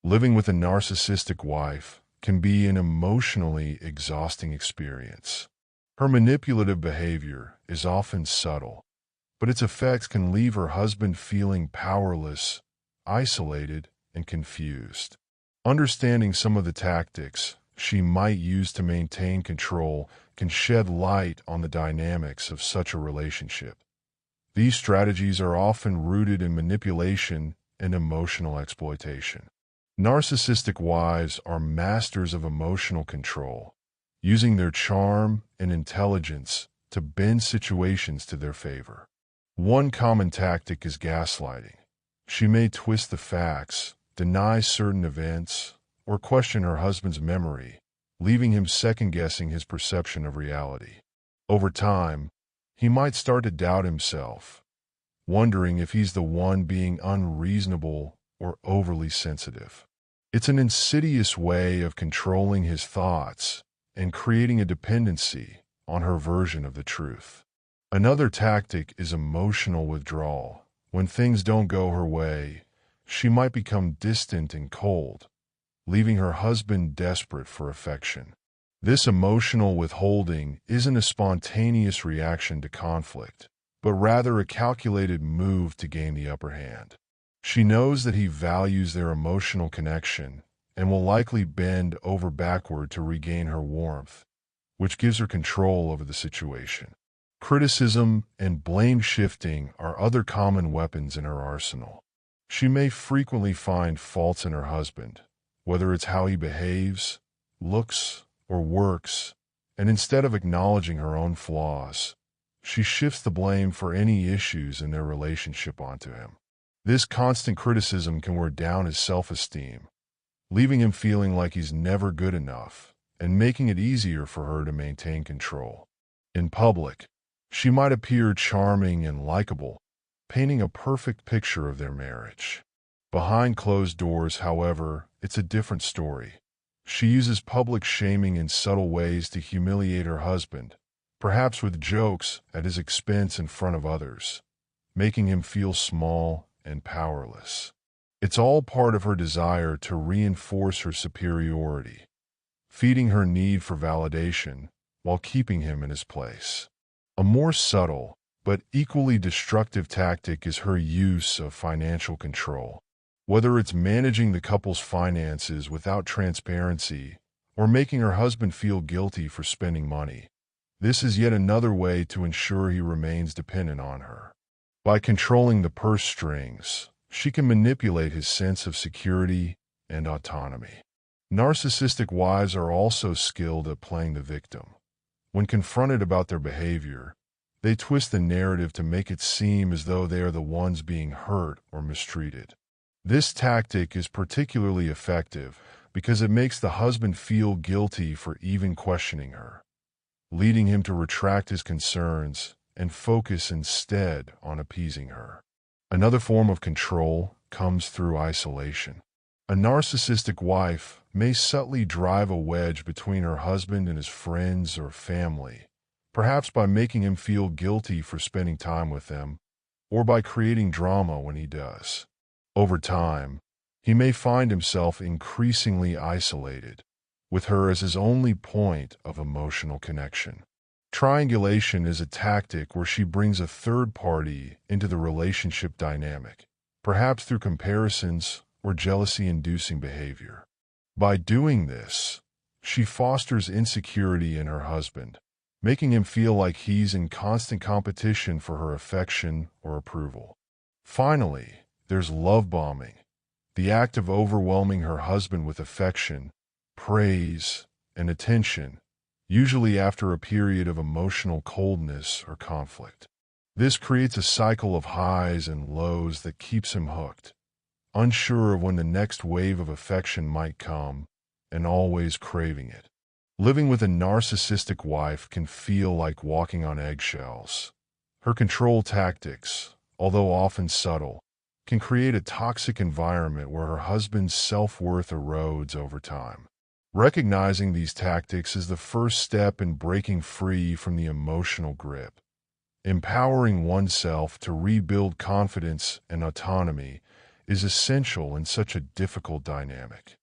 Living with a narcissistic wife can be an emotionally exhausting experience. Her manipulative behavior is often subtle, but its effects can leave her husband feeling powerless, isolated, and confused. Understanding some of the tactics she might use to maintain control can shed light on the dynamics of such a relationship. These strategies are often rooted in manipulation and emotional exploitation. Narcissistic wives are masters of emotional control, using their charm and intelligence to bend situations to their favor. One common tactic is gaslighting. She may twist the facts, deny certain events, or question her husband's memory, leaving him second-guessing his perception of reality. Over time, he might start to doubt himself, wondering if he's the one being unreasonable or overly sensitive. It's an insidious way of controlling his thoughts and creating a dependency on her version of the truth. Another tactic is emotional withdrawal. When things don't go her way, she might become distant and cold, leaving her husband desperate for affection. This emotional withholding isn't a spontaneous reaction to conflict, but rather a calculated move to gain the upper hand. She knows that he values their emotional connection and will likely bend over backward to regain her warmth, which gives her control over the situation. Criticism and blame shifting are other common weapons in her arsenal. She may frequently find faults in her husband, whether it's how he behaves, looks, or works, and instead of acknowledging her own flaws, she shifts the blame for any issues in their relationship onto him. This constant criticism can wear down his self-esteem, leaving him feeling like he's never good enough and making it easier for her to maintain control. In public, she might appear charming and likable, painting a perfect picture of their marriage. Behind closed doors, however, it's a different story. She uses public shaming in subtle ways to humiliate her husband, perhaps with jokes at his expense in front of others, making him feel small and powerless. It's all part of her desire to reinforce her superiority, feeding her need for validation while keeping him in his place. A more subtle but equally destructive tactic is her use of financial control. Whether it's managing the couple's finances without transparency or making her husband feel guilty for spending money, this is yet another way to ensure he remains dependent on her. By controlling the purse strings, she can manipulate his sense of security and autonomy. Narcissistic wives are also skilled at playing the victim. When confronted about their behavior, they twist the narrative to make it seem as though they are the ones being hurt or mistreated. This tactic is particularly effective because it makes the husband feel guilty for even questioning her, leading him to retract his concerns and focus instead on appeasing her. Another form of control comes through isolation. A narcissistic wife may subtly drive a wedge between her husband and his friends or family, perhaps by making him feel guilty for spending time with them, or by creating drama when he does. Over time, he may find himself increasingly isolated, with her as his only point of emotional connection. Triangulation is a tactic where she brings a third party into the relationship dynamic, perhaps through comparisons or jealousy-inducing behavior. By doing this, she fosters insecurity in her husband, making him feel like he's in constant competition for her affection or approval. Finally, there's love bombing, the act of overwhelming her husband with affection, praise, and attention, usually after a period of emotional coldness or conflict. This creates a cycle of highs and lows that keeps him hooked, unsure of when the next wave of affection might come, and always craving it. Living with a narcissistic wife can feel like walking on eggshells. Her control tactics, although often subtle, can create a toxic environment where her husband's self-worth erodes over time. Recognizing these tactics is the first step in breaking free from the emotional grip. Empowering oneself to rebuild confidence and autonomy is essential in such a difficult dynamic.